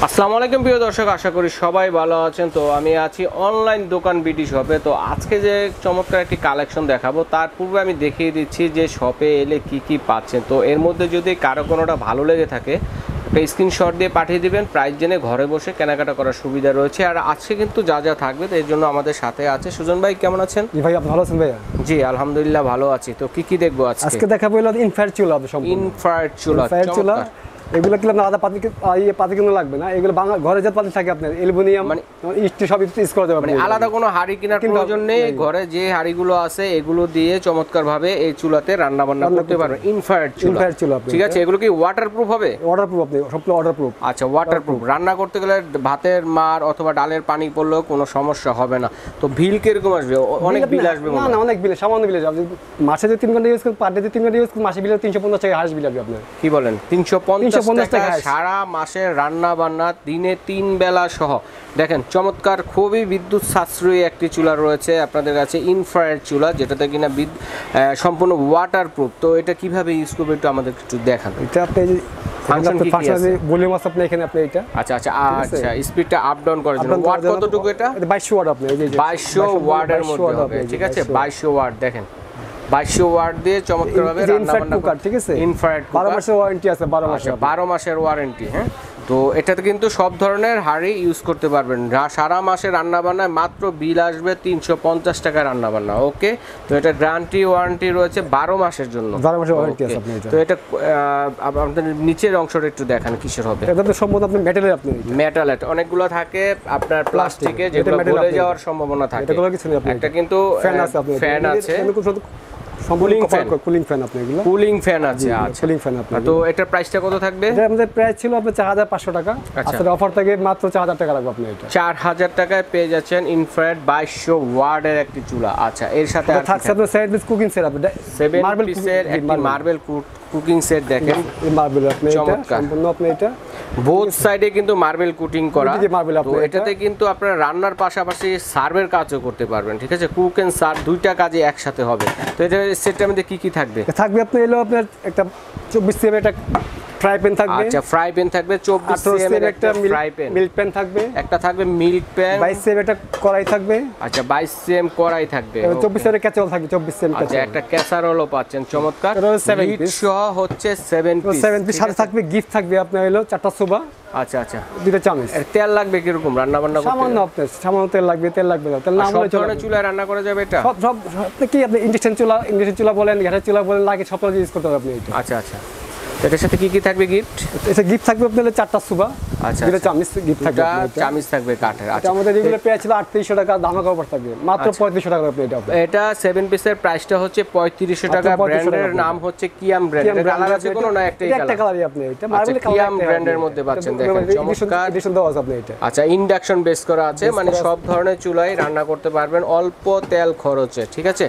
আসসালামু আলাইকুম প্রিয় দর্শক, আশা করি সবাই ভালো আছেন। তো আমি আছি অনলাইন দোকান বিডি শপে। তো আজকে যে চমৎকার একটি কালেকশন দেখাবো, তার পূর্বে আমি দেখিয়ে দিচ্ছি যে শপে এলে কি কি পাচ্ছেন। তো এর মধ্যে যদি কারো কোনোটা ভালো লেগে থাকে একটা স্ক্রিনশট দিয়ে পাঠিয়ে দিবেন, প্রাইস জেনে ঘরে বসে কেনাকাটা করার সুবিধা রয়েছে। আর আজকে কিন্তু যা যা থাকবে তো এর জন্য আমাদের সাথে আছে সুজন ভাই। কেমন আছেন? জি ভাই, আপনি ভালো আছেন ভাইয়া? জি আলহামদুলিল্লাহ ভালো আছি। তো কি কি দেখবো আজকে? আজকে দেখাবো হলো ইনফ্রারেড চুলা। ইনফ্রারেড চুলা, এগুলো কি আপনার আলাদা পাতি কিনো লাগবে না। এগুলো ঘরে যে পাতি থাকে আপনার অ্যালুমিনিয়াম মানে স্টিল সব ইউজ করা যাবে। মানে আলাদা কোনো হাঁড়ি কেনার প্রয়োজন নেই। ঘরে যে হাঁড়িগুলো আছে এগুলো দিয়ে চমৎকারভাবে এই চুলাতে রান্না বান্না করতে পারবেন। ইনফ্রারেড চুলা, ঠিক আছে। এগুলো কি ওয়াটারপ্রুফ হবে? ওয়াটারপ্রুফ, আপনি সবগুলো ওয়াটারপ্রুফ। আচ্ছা, ওয়াটারপ্রুফ। রান্না করতে গেলে ভাতের মার অথবা ডালের পানি পড়লেও কোনো সমস্যা হবে না। তো বিল কিরকম আসবে? অনেক বিল আসবে? না, অনেক বিল, সামান্য বিল আসবে। মাসে যে 3 ঘন্টা ইউজ করেন, পার ডে 3 ঘন্টা ইউজ করেন, মাসে বিল 350 টাকা হাঁস বিল আসবে আপনার। কি বলেন? 350 টাকা সারা মাসের রান্না বান্না দিনে 3 বেলা সহ। দেখেন চমৎকার, খুবই বিদ্যুৎ সাশ্রয়ী একটি চুলা রয়েছে আপনাদের কাছে, ইনফ্রারেড চুলা, যেটাতে কিনা সম্পূর্ণ ওয়াটারপ্রুফ। তো এটা কিভাবে ইউজ করবে একটু আমাদের একটু দেখান। এটা আপনি ফাংশন কি আছে? ভলিউম আছে আপনি এখানে, আপনি এটা আচ্ছা, স্পিডটা আপ ডাউন করার জন্য। ওয়াট কতটুকু এটা? 2200 ওয়াট আপনি, এই যে 2200 ওয়াটের মধ্যে হবে, ঠিক আছে। 2200 ওয়াট, দেখেন 2200 ওয়াট দিয়ে চমৎকারভাবে রান্না বান্না কুকার, ঠিক আছে। ইনফ্রারেড 12 মাসের ওয়ারেন্টি আছে, 12 মাস। 12 মাসের ওয়ারেন্টি। হ্যাঁ, তো এটাতে কিন্তু সব ধরনের হাঁড়ি ইউজ করতে পারবেন। সারা মাসে রান্না বান্নায় মাত্র বিল আসবে 350 টাকা রান্না বান্না। ওকে, তো এটা গ্যারান্টি ওয়ারেন্টি রয়েছে 12 মাসের জন্য। 12 মাসের ওয়ারেন্টি আছে আপনি এটা। তো এটা আপনাদের নিচের অংশটা একটু দেখান কিসের হবে? এটা তো সম্ভবত আপনি মেটালের, আপনি মেটালের। অনেকগুলো থাকে আপনার প্লাস্টিকে, যেগুলো গলে যাওয়ার সম্ভাবনা থাকে। এটা কিছু নেই আপনি। একটা কিন্তু ফ্যান আছে আপনি, ফ্যান আছে, কুলিং ফ্যান আপনি, এগুলো কুলিং ফ্যান আছে। আচ্ছা, কুলিং ফ্যান আপনি। তো এটার প্রাইসটা কত থাকবে? এটা আমাদের প্রাইস ছিল আপনার 4500 টাকা। আচ্ছা, অফার থেকে মাত্র 4000 টাকা লাগবে আপনি। এটা 4000 টাকায় পেয়ে যাচ্ছেন ইনফ্রারেড 2200 ওয়াটের একটি চুলা। আচ্ছা, এর সাথে থাকছে আপনার সেট পিস কুকিং সেট, আপনি 7 পিসের একটি মার্বেল কুকিং সেট। দেখেন এই মার্বেল আপনি, এটা সম্পূর্ণ আপনি এটা বোথ সাইডে কিন্তু মার্বেল কুটিং করা। তো এটাতে কিন্তু আপনারা রান্নার পাশাপাশি সার্ভের কাজও করতে পারবেন, ঠিক আছে। কুক এন্ড সার্ভ দুইটা কাজে একসাথে হবে। তো এটা সেটটার মধ্যে কি কি থাকবে? আপনি এলো আপনার একটা 24 সিএম একটা ফ্রাই প্যান থাকবে। আচ্ছা, ফ্রাই প্যান থাকবে 24 সিএম এর একটা ফ্রাই প্যান। মিল্ক প্যান থাকবে, একটা থাকবে মিল্ক প্যান। 22 সিএম একটা কড়াই থাকবে। আচ্ছা, 22 সিএম কড়াই থাকবে। 24 সিএম ক্যাসারোল থাকবে, 24 সিএম ক্যাসারোল। আচ্ছা, একটা ক্যাসারোলও পাচ্ছেন, চমৎকার। 7 পিস সহ হচ্ছে 7 পিস। সাথে থাকবে গিফট থাকবে আপনার হলো 4টা সুবা। আচ্ছা, 2টা চামচ। তেল লাগবে কিরকম রান্না বান্না করতে? সামান্য, আপনার সামান্য তেল লাগবে না। তেল না হলে চলে। চুলায় রান্না করা যাবে এটা? সব কি আপনি ইন্ডাকশন চুলা বলেন, গ্যাসের চুলা বলেন, লাগে সব ইউজ করতে হবে আপনি এটা। আচ্ছা, এটার সাথে কি কি থাকবে গিফট? এটা গিফট থাকবে আপনার 4টা সুবা। আচ্ছা, 2টা চামচ গিফট থাকবে, চামচ থাকবে কাঠের। আচ্ছা, আমাদের এগুলো প্রাইস ছিল 3800 টাকা, দামের উপর থাকবে মাত্র 3500 টাকা আপনি এটা। এটা 7 পিসের প্রাইসটা হচ্ছে 3500 টাকা। ব্র্যান্ডের নাম হচ্ছে কিয়াম ব্র্যান্ড। এর কালার আছে কোনো না? একটা কালারই আপনি এটা মার্বেল কিয়াম ব্র্যান্ডের মধ্যে পাচ্ছেন। দেখেন চমৎকার এডিশন দেওয়া আছে আপনি এটা। আচ্ছা, ইন্ডাকশন বেস করা আছে, মানে সব ধরনের চুলায় রান্না করতে পারবেন অল্প তেল খরচে, ঠিক আছে।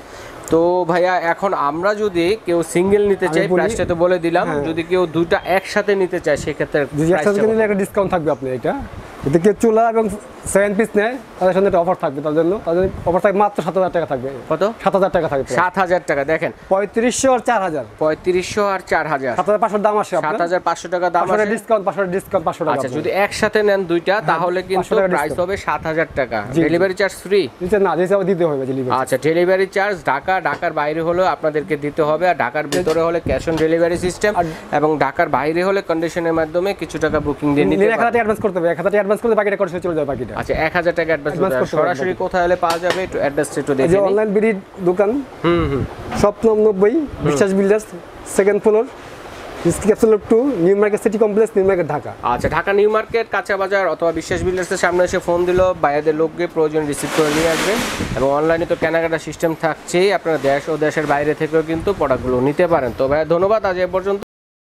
তো ভাইয়া, এখন আমরা যদি কেউ সিঙ্গেল নিতে চাই, প্রাইসটা তো বলে দিলাম। যদি কেউ দুইটা একসাথে নিতে চায় সেক্ষেত্রে একসাথে নিলে একটা ডিসকাউন্ট থাকবে আপনি এটা। যদি কেউ চুলা এবং 7 পিস নেয় তাদের সাথে একটা অফার থাকবে, তাদের জন্য অফার থাকবে মাত্র 7000 টাকা থাকবে। কত? 7000 টাকা থাকবে। 7000 টাকা। দেখেন 3500 আর 4000। 3500 আর 4000, 7500 দাম আসে আপনার। 7500 টাকা দাম আসে। ডিসকাউন্ট 500 টাকা। আচ্ছা, যদি একসাথে নেন দুইটা তাহলে কিন্তু প্রাইস হবে 7000 টাকা। Delivery charge free? না, দিতে হবে ডেলিভারি। আচ্ছা, ডেলিভারি চার্জ ঢাকার বাইরে হলে আপনাদেরকে দিতে হবে, আর ঢাকার ভিতরে হলে ক্যাশ অন ডেলিভারি সিস্টেম, এবং ঢাকার বাইরে হলে কন্ডিশনের মাধ্যমে কিছু টাকা বুকিং দিয়ে নিতে হবে। 1000 টাকা অ্যাডভান্স করতে হবে, 1000 টাকা অ্যাডভান্স করলে বাকিটা খরচ চলে যাবে বাকিটা। আচ্ছা, 1000 টাকা অ্যাডভান্স করতে হবে। সরাসরি কোথায় হলে পাওয়া যাবে একটু অ্যাড্রেসটা একটু দেখে নিন। অনলাইন বিডি দোকান, শপ নম্বর 90, বিশ্বাস builders, second floor, capsule 2, new market city complex, new market, Dhaka. আচ্ছা, ঢাকা নিউ মার্কেট কাঁচা বাজার অথবা বিশ্বাস বিল্ডার্সের সামনে এসে ফোন দিলেও বাইরের লোককে প্রয়োজন রিসিভ করে নিয়ে আসবে। এবং অনলাইনে তো কেনাকাটা সিস্টেম থাকছেই, আপনারা দেশ ও দেশের বাইরে থেকেও কিন্তু প্রোডাক্টগুলো নিতে পারেন। তো ভাইয়া ধন্যবাদ, আজ এ পর্যন্ত।